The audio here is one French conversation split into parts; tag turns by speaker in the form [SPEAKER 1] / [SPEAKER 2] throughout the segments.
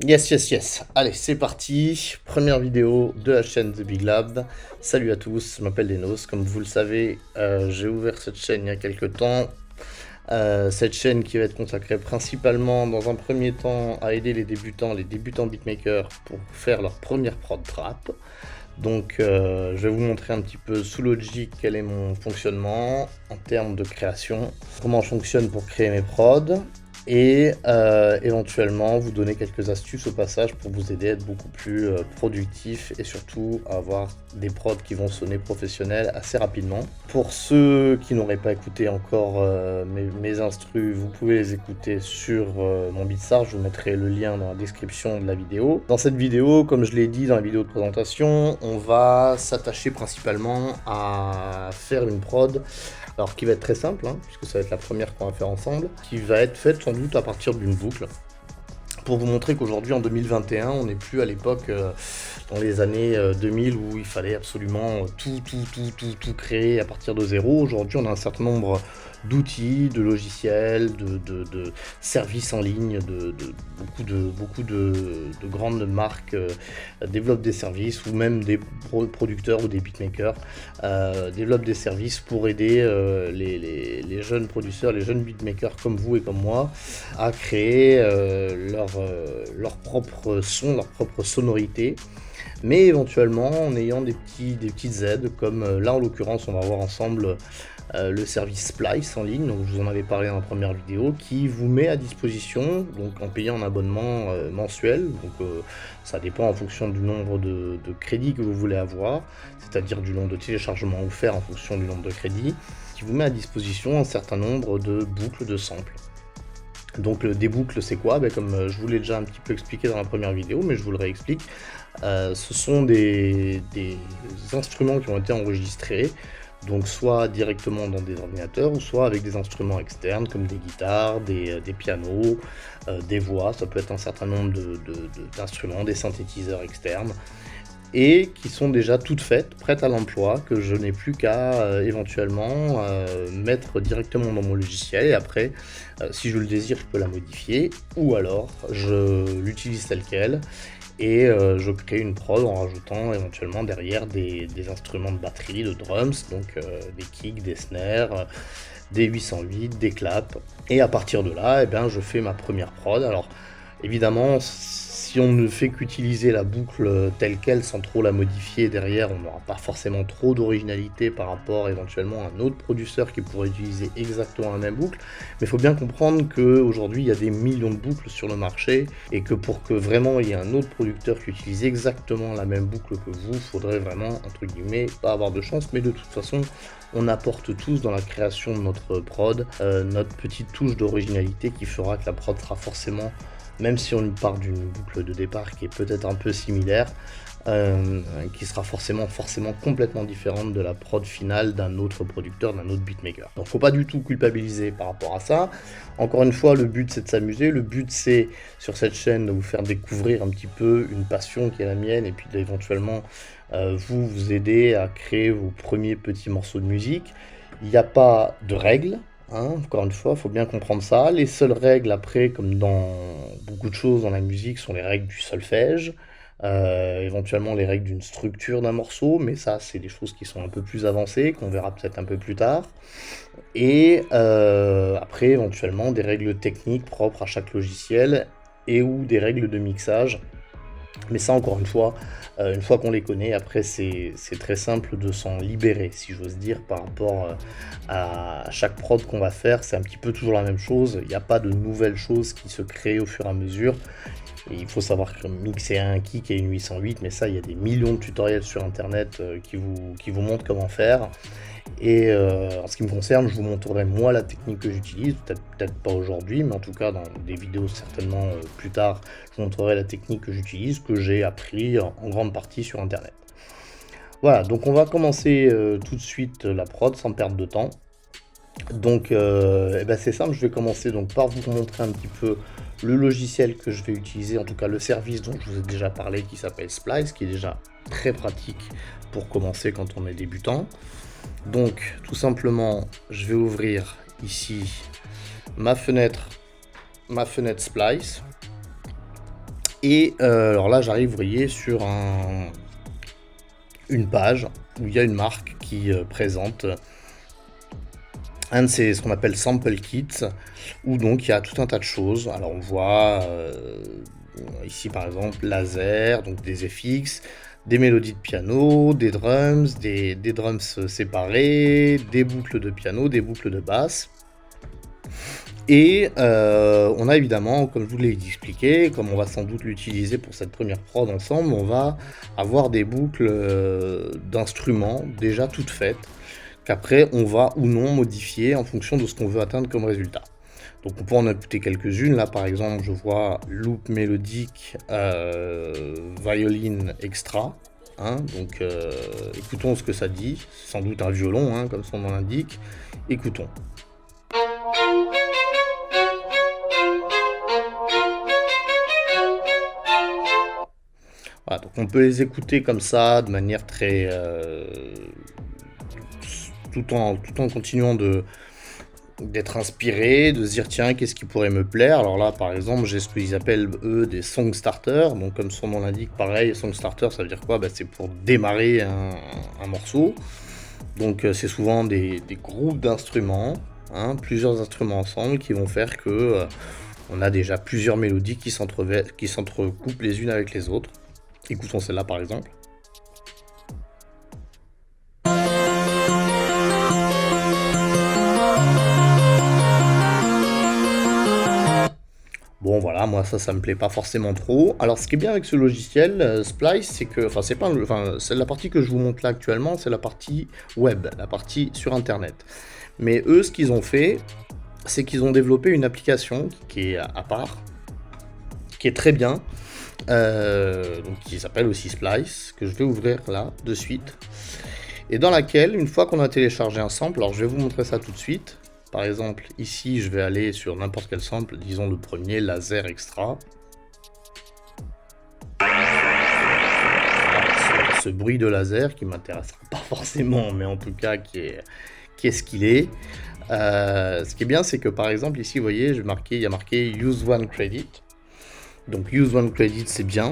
[SPEAKER 1] Yes, yes, yes. Allez, c'est parti. Première vidéo de la chaîne The Big Lab. Salut à tous, je m'appelle Denos. Comme vous le savez, j'ai ouvert cette chaîne il y a quelques temps. Cette chaîne qui va être consacrée principalement, dans un premier temps, à aider les débutants beatmakers pour faire leur première prod trap. Donc, je vais vous montrer un petit peu sous Logic quel est mon fonctionnement en termes de création, comment je fonctionne pour créer mes prods, et éventuellement vous donner quelques astuces au passage pour vous aider à être beaucoup plus productif et surtout à avoir des prods qui vont sonner professionnels assez rapidement. Pour ceux qui n'auraient pas écouté encore mes instrus, vous pouvez les écouter sur mon Beatstar, je vous mettrai le lien dans la description de la vidéo. Dans cette vidéo, comme je l'ai dit dans la vidéo de présentation, on va s'attacher principalement à faire une prod alors qui va être très simple, puisque ça va être la première qu'on va faire ensemble, qui va être faite sans doute à partir d'une boucle. Pour vous montrer qu'aujourd'hui, en 2021, on n'est plus à l'époque, dans les années 2000, où il fallait absolument tout créer à partir de zéro. Aujourd'hui, on a un certain nombre d'outils, de logiciels, de services en ligne, beaucoup de grandes marques développent des services, ou même des producteurs ou des beatmakers développent des services pour aider les jeunes producteurs, les jeunes beatmakers comme vous et comme moi, à créer leur propre son, leur propre sonorité, mais éventuellement en ayant des petites aides, comme là en l'occurrence on va voir ensemble le service Splice en ligne, donc je vous en avais parlé dans la première vidéo, qui vous met à disposition, donc en payant un abonnement mensuel, donc ça dépend en fonction du nombre de crédits que vous voulez avoir, c'est-à-dire du nombre de téléchargements offerts en fonction du nombre de crédits, qui vous met à disposition un certain nombre de boucles de samples. Donc des boucles, c'est quoi? Comme je vous l'ai déjà un petit peu expliqué dans la première vidéo, mais je vous le réexplique, ce sont des instruments qui ont été enregistrés, donc soit directement dans des ordinateurs, ou soit avec des instruments externes, comme des guitares, des pianos, des voix, ça peut être un certain nombre d'instruments, des synthétiseurs externes, et qui sont déjà toutes faites, prêtes à l'emploi, que je n'ai plus qu'à éventuellement mettre directement dans mon logiciel, et après, si je le désire, je peux la modifier, ou alors je l'utilise telle quelle, et je crée une prod en rajoutant éventuellement derrière des instruments de batterie, de drums, donc des kicks, des snares, des 808, des claps, et à partir de là, je fais ma première prod. Alors évidemment, si on ne fait qu'utiliser la boucle telle qu'elle sans trop la modifier derrière, on n'aura pas forcément trop d'originalité par rapport éventuellement à un autre producteur qui pourrait utiliser exactement la même boucle. Mais il faut bien comprendre qu'aujourd'hui il y a des millions de boucles sur le marché, et que pour que vraiment il y ait un autre producteur qui utilise exactement la même boucle que vous, il faudrait vraiment, entre guillemets, pas avoir de chance, mais de toute façon on apporte tous dans la création de notre prod notre petite touche d'originalité qui fera que la prod sera forcément, même si on part d'une boucle de départ qui est peut-être un peu similaire, qui sera forcément complètement différente de la prod finale d'un autre producteur, d'un autre beatmaker. Donc faut pas du tout culpabiliser par rapport à ça. Encore une fois, le but c'est de s'amuser, le but c'est sur cette chaîne de vous faire découvrir un petit peu une passion qui est la mienne, et puis d'éventuellement vous aider à créer vos premiers petits morceaux de musique. Il n'y a pas de règles. Encore une fois, il faut bien comprendre ça. Les seules règles après, comme dans beaucoup de choses dans la musique, sont les règles du solfège, éventuellement les règles d'une structure d'un morceau, mais ça c'est des choses qui sont un peu plus avancées, qu'on verra peut-être un peu plus tard. Et après éventuellement des règles techniques propres à chaque logiciel, et ou des règles de mixage. Mais ça, encore une fois qu'on les connaît, après c'est très simple de s'en libérer, si j'ose dire, par rapport à chaque prod qu'on va faire. C'est un petit peu toujours la même chose, il n'y a pas de nouvelles choses qui se créent au fur et à mesure. Et il faut savoir que mixer un kick et une 808, mais ça, il y a des millions de tutoriels sur internet qui vous montrent comment faire. Et en ce qui me concerne, je vous montrerai moi la technique que j'utilise, peut-être pas aujourd'hui, mais en tout cas dans des vidéos certainement plus tard, je vous montrerai la technique que j'utilise, que j'ai appris en grande partie sur internet. Voilà, donc on va commencer tout de suite la prod sans perdre de temps. Donc c'est simple, je vais commencer donc par vous montrer un petit peu le logiciel que je vais utiliser, en tout cas le service dont je vous ai déjà parlé, qui s'appelle Splice, qui est déjà très pratique pour commencer quand on est débutant. Donc tout simplement, je vais ouvrir ici ma fenêtre Splice, Et alors là, j'arrive, vous voyez, sur une page où il y a une marque qui présente un de ces, ce qu'on appelle sample kits, où donc il y a tout un tas de choses. Alors on voit ici par exemple laser, donc des FX, des mélodies de piano, des drums, des drums séparés, des boucles de piano, des boucles de basse. Et on a évidemment, comme je vous l'ai expliqué, comme on va sans doute l'utiliser pour cette première prod ensemble, on va avoir des boucles d'instruments déjà toutes faites, qu'après on va ou non modifier en fonction de ce qu'on veut atteindre comme résultat. Donc on peut en écouter quelques-unes. Là par exemple je vois loop mélodique violin extra. Hein, donc écoutons ce que ça dit. C'est sans doute un violon, hein, comme son nom l'indique. Écoutons. Voilà, donc on peut les écouter comme ça, de manière très... tout en continuant d'être inspiré, de se dire tiens, qu'est-ce qui pourrait me plaire. Alors là, par exemple, j'ai ce qu'ils appellent, eux, des song starters. Donc comme son nom l'indique, pareil, song starter, ça veut dire quoi? Bah, c'est pour démarrer un morceau. Donc c'est souvent des groupes d'instruments, hein, plusieurs instruments ensemble qui vont faire que on a déjà plusieurs mélodies qui s'entrecoupent les unes avec les autres. Écoutons celle-là par exemple. Bon voilà, moi ça me plaît pas forcément trop. Alors ce qui est bien avec ce logiciel Splice, c'est que, enfin c'est pas, c'est la partie que je vous montre là actuellement, c'est la partie web, la partie sur internet. Mais eux, ce qu'ils ont fait, c'est qu'ils ont développé une application qui est à part, qui est très bien, donc qui s'appelle aussi Splice, que je vais ouvrir là de suite, et dans laquelle, une fois qu'on a téléchargé un sample, alors je vais vous montrer ça tout de suite. Par exemple, ici, je vais aller sur n'importe quel sample, disons le premier, laser extra. Ce bruit de laser qui m'intéressera pas forcément, mais en tout cas qui est ce qu'il est. Ce qui est bien, c'est que par exemple, ici, vous voyez, il y a marqué Use One Credit. Donc Use One Credit, c'est bien.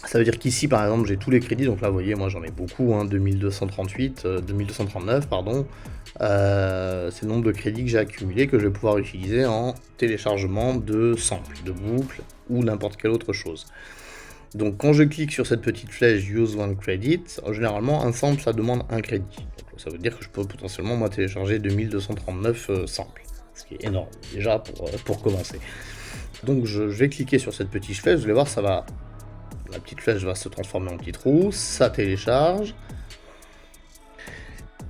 [SPEAKER 1] Ça veut dire qu'ici, par exemple, j'ai tous les crédits. Donc là, vous voyez, moi, j'en ai beaucoup, hein, 2239, pardon. C'est le nombre de crédits que j'ai accumulé, que je vais pouvoir utiliser en téléchargement de samples, de boucles ou n'importe quelle autre chose. Donc quand je clique sur cette petite flèche Use One Credit, généralement, un sample, ça demande un crédit. Donc, ça veut dire que je peux potentiellement, moi, télécharger 2239 samples. Ce qui est énorme, déjà, pour commencer. Donc je vais cliquer sur cette petite flèche, vous allez voir, ça va... La petite flèche va se transformer en petite roue, ça télécharge.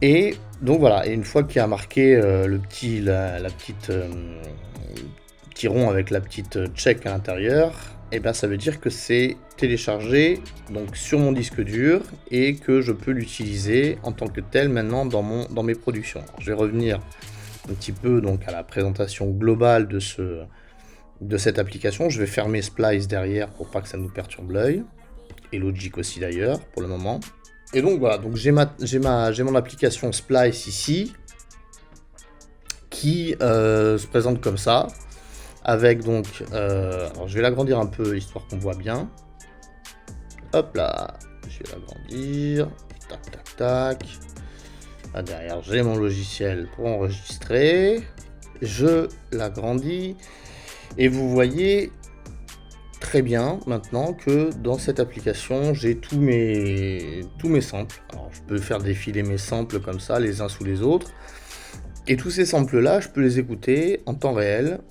[SPEAKER 1] Et donc voilà, et une fois qu'il y a marqué le petit rond avec la petite check à l'intérieur, et bien ça veut dire que c'est téléchargé donc sur mon disque dur et que je peux l'utiliser en tant que tel maintenant dans mes productions. Alors, je vais revenir un petit peu donc à la présentation globale de cette application. Je vais fermer Splice derrière pour pas que ça nous perturbe l'œil, et Logic aussi d'ailleurs pour le moment. Et donc voilà, donc j'ai mon application Splice ici qui se présente comme ça, avec donc alors je vais l'agrandir un peu histoire qu'on voit bien. Hop là, je vais l'agrandir, tac tac tac. Là derrière j'ai mon logiciel pour enregistrer, je l'agrandis. Et vous voyez très bien maintenant que dans cette application, j'ai tous mes samples. Alors je peux faire défiler mes samples comme ça, les uns sous les autres. Et tous ces samples-là, je peux les écouter en temps réel.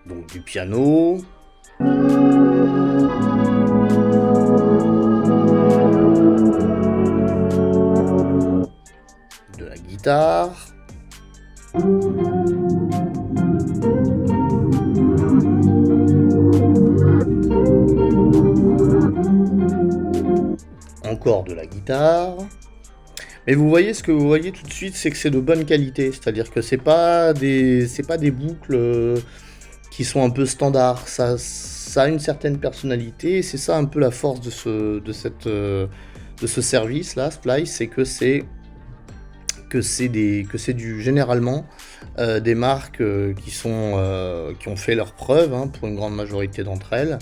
[SPEAKER 1] Donc du piano. Guitare, encore de la guitare. Mais vous voyez, ce que vous voyez tout de suite, c'est que c'est de bonne qualité, c'est-à-dire que c'est pas des boucles qui sont un peu standards. Ça a une certaine personnalité, et c'est ça un peu la force de ce service là, Splice, c'est que c'est que c'est généralement des marques qui ont fait leurs preuves, hein, pour une grande majorité d'entre elles.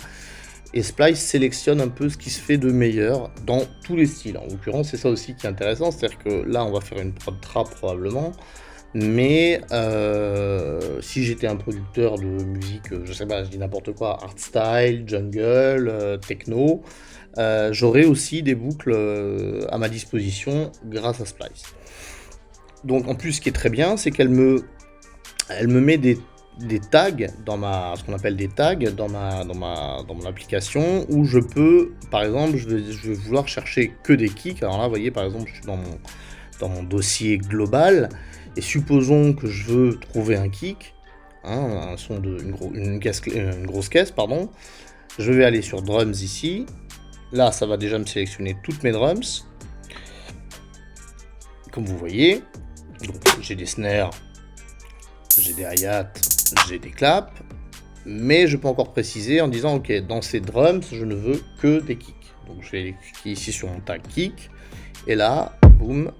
[SPEAKER 1] Et Splice sélectionne un peu ce qui se fait de meilleur dans tous les styles. En l'occurrence, c'est ça aussi qui est intéressant, c'est-à-dire que là, on va faire une prod trap probablement, mais si j'étais un producteur de musique, je sais pas, je dis n'importe quoi, hardstyle, jungle, techno, j'aurais aussi des boucles à ma disposition grâce à Splice. Donc en plus, ce qui est très bien, c'est elle me met des tags ce qu'on appelle des tags dans mon application, où je peux, par exemple, je vais vouloir chercher que des kicks. Alors là, vous voyez, par exemple, je suis dans mon dossier global, et supposons que je veux trouver un kick, hein, un son une grosse caisse, pardon. Je vais aller sur drums ici. Là, ça va déjà me sélectionner toutes mes drums, comme vous voyez. Donc, j'ai des snares, j'ai des hi-hats, j'ai des claps, mais je peux encore préciser en disant ok, dans ces drums, je ne veux que des kicks. Donc je vais cliquer ici sur mon tag kick, et là, boum,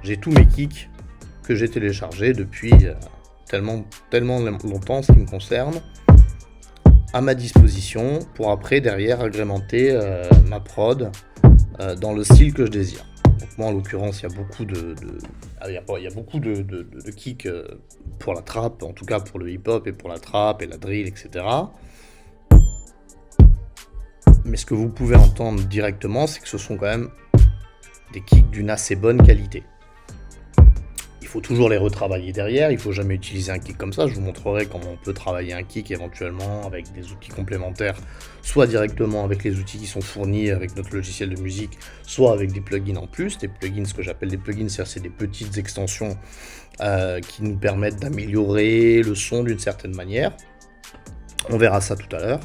[SPEAKER 1] j'ai tous mes kicks que j'ai téléchargés depuis tellement longtemps en ce qui me concerne, à ma disposition pour après derrière agrémenter ma prod dans le style que je désire. Donc moi en l'occurrence il y a beaucoup de kicks pour la trap, en tout cas pour le hip-hop et pour la trap et la drill, etc. Mais ce que vous pouvez entendre directement, c'est que ce sont quand même des kicks d'une assez bonne qualité. Il faut toujours les retravailler derrière, il faut jamais utiliser un kick comme ça. Je vous montrerai comment on peut travailler un kick éventuellement avec des outils complémentaires, soit directement avec les outils qui sont fournis avec notre logiciel de musique, soit avec des plugins en plus. Des plugins, ce que j'appelle des plugins, c'est des petites extensions qui nous permettent d'améliorer le son d'une certaine manière. On verra ça tout à l'heure.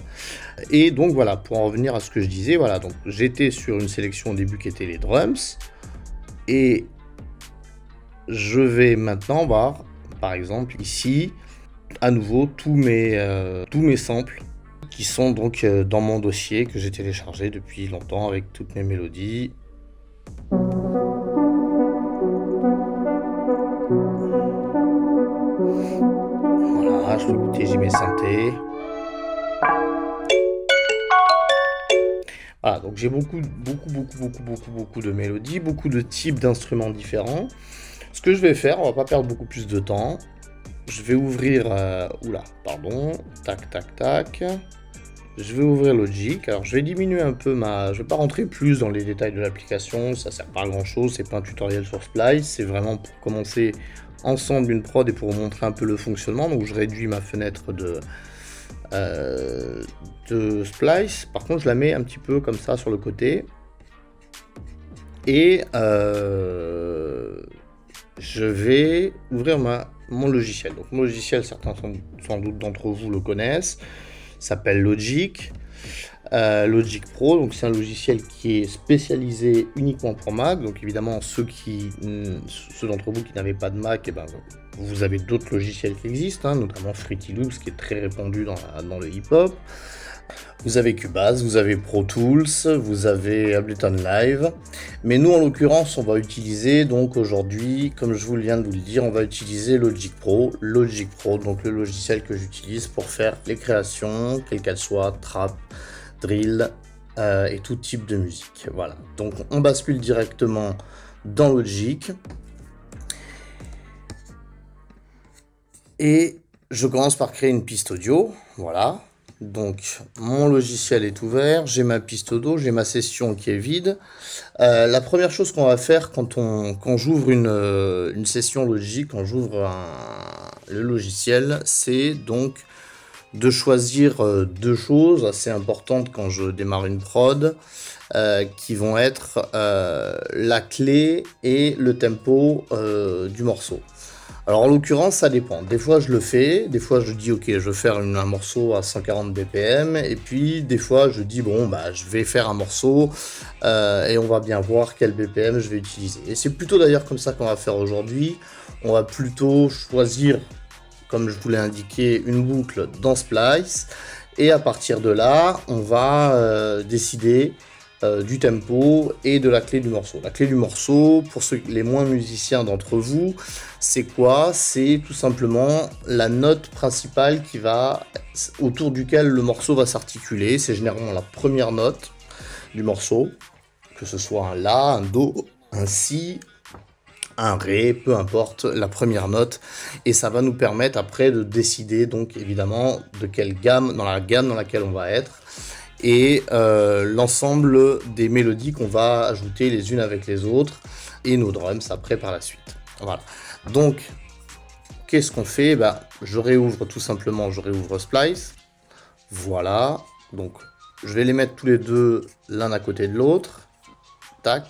[SPEAKER 1] Et donc voilà, pour en revenir à ce que je disais, voilà, donc j'étais sur une sélection au début qui était les drums, et je vais maintenant voir, par exemple ici, à nouveau tous mes samples qui sont donc dans mon dossier que j'ai téléchargé depuis longtemps avec toutes mes mélodies. Voilà, je peux écouter, j'ai mes synthés. Voilà, donc j'ai beaucoup de mélodies, beaucoup de types d'instruments différents. Ce que je vais faire, on va pas perdre beaucoup plus de temps. Je vais ouvrir... tac. Je vais ouvrir Logic. Alors je vais diminuer un peu je vais pas rentrer plus dans les détails de l'application, ça sert pas à grand chose, c'est pas un tutoriel sur Splice, c'est vraiment pour commencer ensemble une prod et pour vous montrer un peu le fonctionnement. Donc je réduis ma fenêtre de Splice. Par contre je la mets un petit peu comme ça sur le côté. Et je vais ouvrir mon logiciel. Donc mon logiciel, certains sans doute d'entre vous le connaissent, s'appelle Logic. Logic Pro, donc c'est un logiciel qui est spécialisé uniquement pour Mac. Donc évidemment ceux d'entre vous qui n'avez pas de Mac, vous avez d'autres logiciels qui existent, hein, notamment Fruity Loops qui est très répandu dans le hip-hop. Vous avez Cubase, vous avez Pro Tools, vous avez Ableton Live. Mais nous, en l'occurrence, on va utiliser, donc aujourd'hui, comme je viens de vous le dire, on va utiliser Logic Pro. Logic Pro, donc le logiciel que j'utilise pour faire les créations, quelles qu'elles soient, trap, drill et tout type de musique. Voilà, donc on bascule directement dans Logic. Et je commence par créer une piste audio, voilà. Donc mon logiciel est ouvert, j'ai ma piste audio, j'ai ma session qui est vide. La première chose qu'on va faire quand j'ouvre une session Logic, quand j'ouvre le logiciel, c'est donc de choisir deux choses assez importantes quand je démarre une prod, qui vont être la clé et le tempo du morceau. Alors en l'occurrence ça dépend, des fois je le fais, des fois je dis ok je vais faire un morceau à 140 BPM, et puis des fois je dis bon je vais faire un morceau et on va bien voir quel BPM je vais utiliser. Et c'est plutôt d'ailleurs comme ça qu'on va faire aujourd'hui, on va plutôt choisir, comme je vous l'ai indiqué, une boucle dans Splice, et à partir de là on va décider du tempo et de la clé du morceau. La clé du morceau, pour les moins musiciens d'entre vous, c'est quoi? C'est tout simplement la note principale autour duquel le morceau va s'articuler. C'est généralement la première note du morceau, que ce soit un La, un Do, un Si, un Ré, peu importe, la première note, et ça va nous permettre après de décider donc évidemment de quelle gamme, dans la gamme dans laquelle on va être, et l'ensemble des mélodies qu'on va ajouter les unes avec les autres, et nos drums après par la suite. Voilà. Donc, qu'est-ce qu'on fait? Je réouvre tout simplement, je réouvre Splice, voilà, donc je vais les mettre tous les deux l'un à côté de l'autre, tac.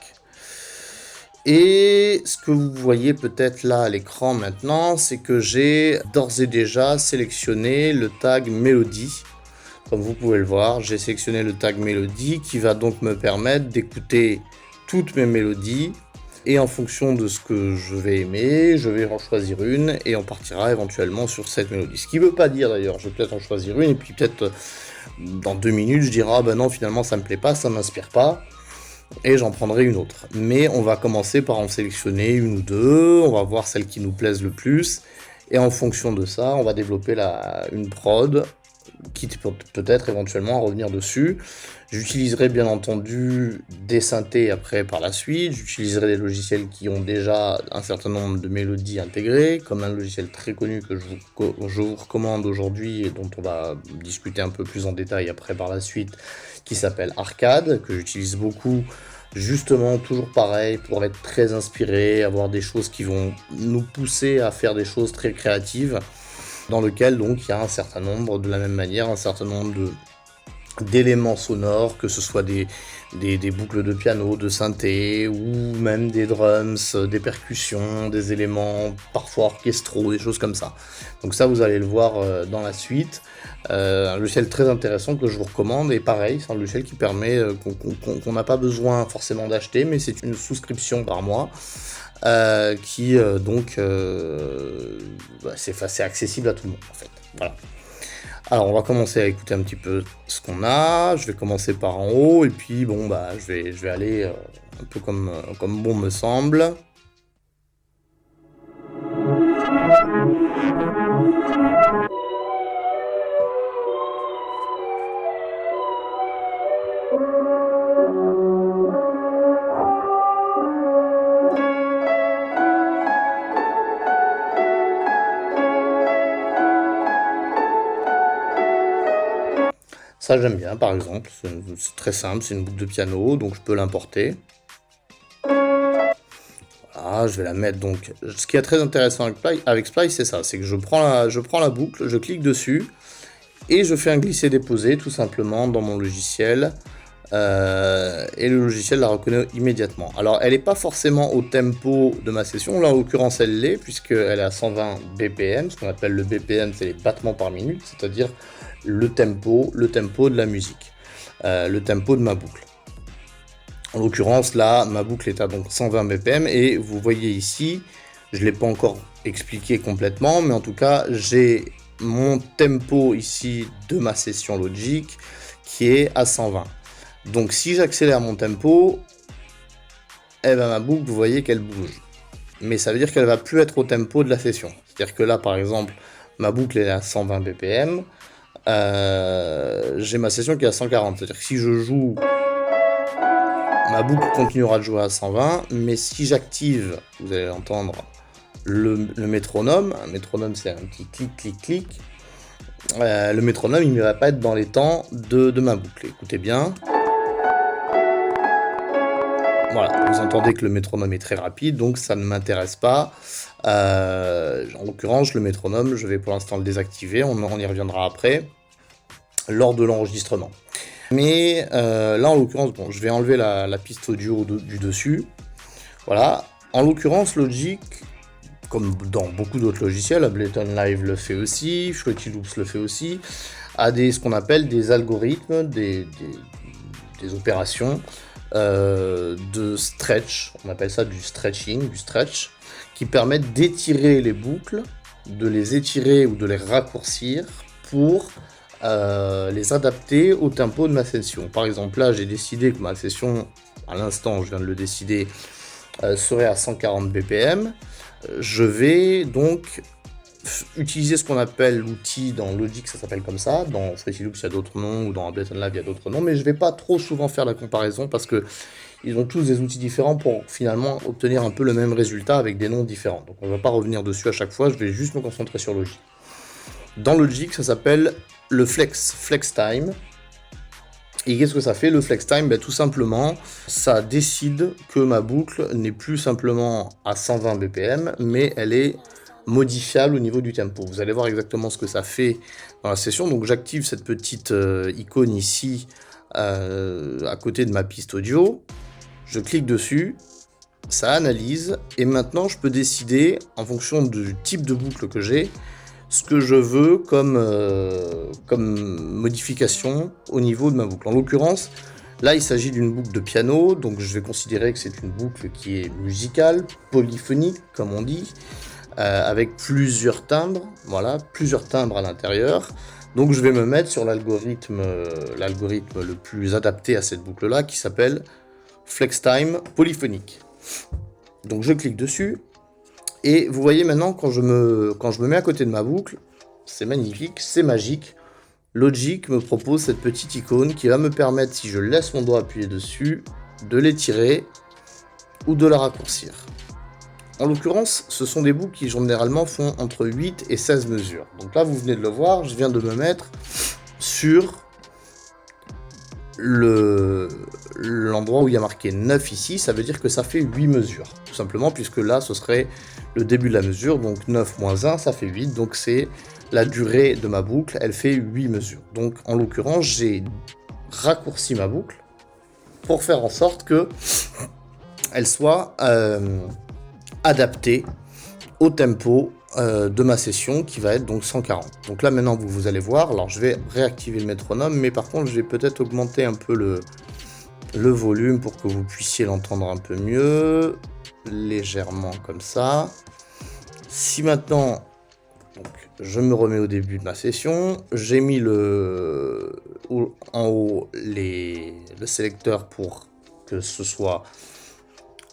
[SPEAKER 1] Et ce que vous voyez peut-être là à l'écran maintenant, c'est que j'ai d'ores et déjà sélectionné le tag mélodie. Comme vous pouvez le voir, j'ai sélectionné le tag mélodie qui va donc me permettre d'écouter toutes mes mélodies. Et en fonction de ce que je vais aimer, je vais en choisir une et on partira éventuellement sur cette mélodie. Ce qui ne veut pas dire d'ailleurs, je vais peut-être en choisir une et puis peut-être dans 2 minutes je dirai ah ben non finalement ça me plaît pas, ça m'inspire pas. Et j'en prendrai une autre. Mais on va commencer par en sélectionner une ou deux, on va voir celle qui nous plaise le plus, et en fonction de ça, on va développer une prod, quitte peut-être éventuellement à revenir dessus. J'utiliserai bien entendu des synthés après par la suite, j'utiliserai des logiciels qui ont déjà un certain nombre de mélodies intégrées, comme un logiciel très connu que je vous recommande aujourd'hui et dont on va discuter un peu plus en détail après par la suite, qui s'appelle Arcade, que j'utilise beaucoup, justement toujours pareil, pour être très inspiré, avoir des choses qui vont nous pousser à faire des choses très créatives, dans lequel donc il y a un certain nombre, de la même manière, un certain nombre d'éléments sonores, que ce soit des boucles de piano, de synthé, ou même des drums, des percussions, des éléments parfois orchestraux, des choses comme ça. Donc ça, vous allez le voir dans la suite. Un logiciel très intéressant que je vous recommande, et pareil, c'est un logiciel qui permet qu'on n'a pas besoin forcément d'acheter, mais c'est une souscription par mois. C'est accessible à tout le monde en fait. Voilà. Alors on va commencer à écouter un petit peu ce qu'on a. Je vais commencer par en haut et puis bon je vais aller un peu comme bon me semble. Ça j'aime bien par exemple, c'est très simple, c'est une boucle de piano, donc je peux l'importer. Voilà, je vais la mettre donc. Ce qui est très intéressant avec Splice, c'est ça, c'est que je prends la boucle, je clique dessus, et je fais un glisser-déposer tout simplement dans mon logiciel. Et le logiciel la reconnaît immédiatement. Alors elle n'est pas forcément au tempo de ma session, là en l'occurrence elle l'est, puisqu'elle est à 120 BPM, ce qu'on appelle le BPM c'est les battements par minute, c'est-à-dire le tempo de la musique, le tempo de ma boucle. En l'occurrence là, ma boucle est à donc 120 BPM, et vous voyez ici, je ne l'ai pas encore expliqué complètement, mais en tout cas j'ai mon tempo ici de ma session Logic qui est à 120. Donc si j'accélère mon tempo, ma boucle, vous voyez qu'elle bouge. Mais ça veut dire qu'elle va plus être au tempo de la session. C'est-à-dire que là, par exemple, ma boucle est à 120 BPM, j'ai ma session qui est à 140. C'est-à-dire que si je joue, ma boucle continuera de jouer à 120, mais si j'active, vous allez entendre le métronome. Un métronome, c'est un petit clic, clic, clic. Le métronome, il ne va pas être dans les temps de ma boucle. Écoutez bien. Voilà, vous entendez que le métronome est très rapide, donc ça ne m'intéresse pas. En l'occurrence, le métronome, je vais pour l'instant le désactiver, on y reviendra après, lors de l'enregistrement. Mais là, en l'occurrence, bon, je vais enlever la piste audio du dessus. Voilà, en l'occurrence, Logic, comme dans beaucoup d'autres logiciels, Ableton Live le fait aussi, Fruity Loops le fait aussi, a ce qu'on appelle des algorithmes, des opérations de stretch, on appelle ça du stretching, du stretch, qui permettent d'étirer les boucles, de les étirer ou de les raccourcir pour les adapter au tempo de ma session. Par exemple, là, j'ai décidé que ma session, à l'instant, je viens de le décider, serait à 140 BPM. Je vais donc utiliser ce qu'on appelle l'outil dans Logic, ça s'appelle comme ça, dans Fruity Loops il y a d'autres noms, ou dans Ableton Live il y a d'autres noms, mais je vais pas trop souvent faire la comparaison parce que ils ont tous des outils différents pour finalement obtenir un peu le même résultat avec des noms différents. Donc on va pas revenir dessus à chaque fois, je vais juste me concentrer sur Logic. Dans Logic, ça s'appelle le Flex Time. Et qu'est-ce que ça fait, le Flex Time? Tout simplement, ça décide que ma boucle n'est plus simplement à 120 BPM, mais elle est modifiable au niveau du tempo. Vous allez voir exactement ce que ça fait dans la session. Donc j'active cette petite icône ici, à côté de ma piste audio. Je clique dessus, ça analyse, et maintenant je peux décider, en fonction du type de boucle que j'ai, ce que je veux comme modification au niveau de ma boucle. En l'occurrence, là il s'agit d'une boucle de piano, donc je vais considérer que c'est une boucle qui est musicale, polyphonique comme on dit, avec plusieurs timbres, voilà, plusieurs timbres à l'intérieur. Donc je vais me mettre sur l'algorithme le plus adapté à cette boucle-là, qui s'appelle FlexTime polyphonique. Donc je clique dessus, et vous voyez maintenant, quand je me mets à côté de ma boucle, c'est magnifique, c'est magique. Logic me propose cette petite icône qui va me permettre, si je laisse mon doigt appuyé dessus, de l'étirer ou de la raccourcir. En l'occurrence, ce sont des boucles qui généralement font entre 8 et 16 mesures. Donc là, vous venez de le voir, je viens de me mettre sur l'endroit où il y a marqué 9 ici, ça veut dire que ça fait 8 mesures. Tout simplement, puisque là, ce serait le début de la mesure, donc 9 moins 1, ça fait 8. Donc c'est la durée de ma boucle, elle fait 8 mesures. Donc en l'occurrence, j'ai raccourci ma boucle pour faire en sorte que elle soit adaptée au tempo de ma session qui va être donc 140. Donc là maintenant vous allez voir, alors je vais réactiver le métronome, mais par contre je vais peut-être augmenter un peu le volume pour que vous puissiez l'entendre un peu mieux, légèrement comme ça. Si maintenant donc, je me remets au début de ma session, j'ai mis en haut le sélecteur pour que ce soit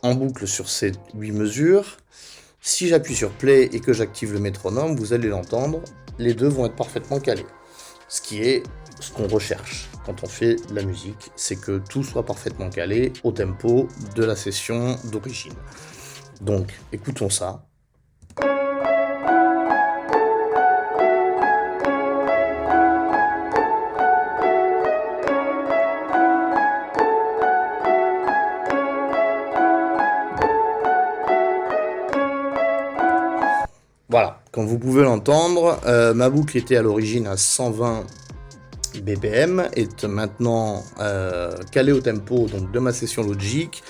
[SPEAKER 1] en boucle sur ces 8 mesures. Si j'appuie sur play et que j'active le métronome, vous allez l'entendre, les deux vont être parfaitement calés. Ce qui est ce qu'on recherche quand on fait de la musique, c'est que tout soit parfaitement calé au tempo de la session d'origine. Donc, écoutons ça. Voilà, comme vous pouvez l'entendre, ma boucle était à l'origine à 120 BPM, est maintenant calée au tempo donc, de ma session Logic,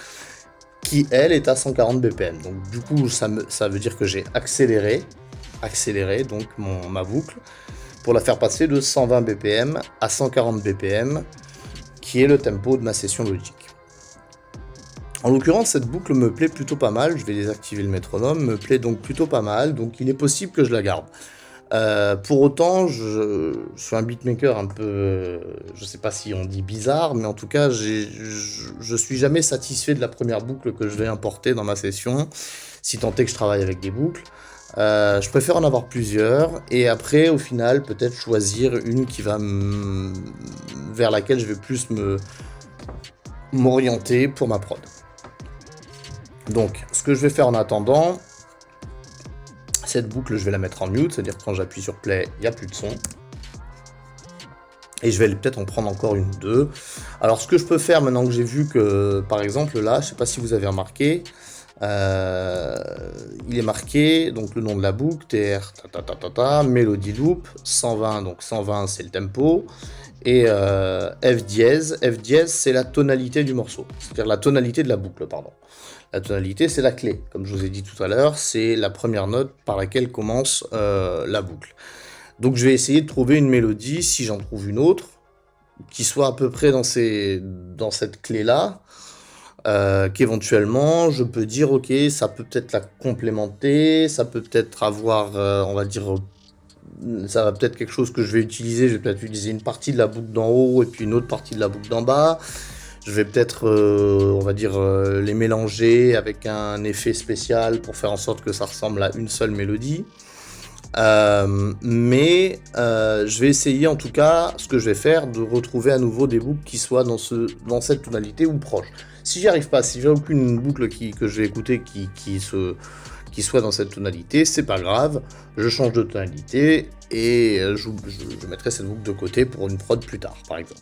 [SPEAKER 1] qui elle est à 140 BPM. Donc du coup, ça veut dire que j'ai accéléré donc ma boucle pour la faire passer de 120 BPM à 140 BPM, qui est le tempo de ma session Logic. En l'occurrence, cette boucle me plaît plutôt pas mal, je vais désactiver le métronome, me plaît donc plutôt pas mal, donc il est possible que je la garde. Pour autant, je suis un beatmaker un peu, je sais pas si on dit bizarre, mais en tout cas, je suis jamais satisfait de la première boucle que je vais importer dans ma session, si tant est que je travaille avec des boucles. Je préfère en avoir plusieurs, et après, au final, peut-être choisir une qui va vers laquelle je vais plus m'orienter pour ma prod. Donc, ce que je vais faire en attendant, cette boucle, je vais la mettre en mute, c'est-à-dire que quand j'appuie sur play, il n'y a plus de son. Et je vais peut-être en prendre encore une ou deux. Alors, ce que je peux faire maintenant que j'ai vu que, par exemple, là, je ne sais pas si vous avez remarqué, il est marqué, donc le nom de la boucle, TR, Melody Loop, 120, donc 120 c'est le tempo, et F dièse, c'est la tonalité du morceau, c'est-à-dire la tonalité de la boucle, pardon. La tonalité, c'est la clé. Comme je vous ai dit tout à l'heure, c'est la première note par laquelle commence la boucle. Donc je vais essayer de trouver une mélodie, si j'en trouve une autre, qui soit à peu près dans cette clé-là, qu'éventuellement, je peux dire, ok, ça peut peut-être la complémenter, ça peut peut-être avoir, on va dire, ça va peut-être quelque chose que je vais utiliser. Je vais peut-être utiliser une partie de la boucle d'en haut et puis une autre partie de la boucle d'en bas. Je vais peut-être, on va dire, les mélanger avec un effet spécial pour faire en sorte que ça ressemble à une seule mélodie. Je vais essayer en tout cas, ce que je vais faire, de retrouver à nouveau des boucles qui soient dans cette tonalité ou proche. Si j'y arrive pas, si j'ai aucune boucle que je vais écouter qui soit dans cette tonalité, c'est pas grave, je change de tonalité et je mettrai cette boucle de côté pour une prod plus tard, par exemple.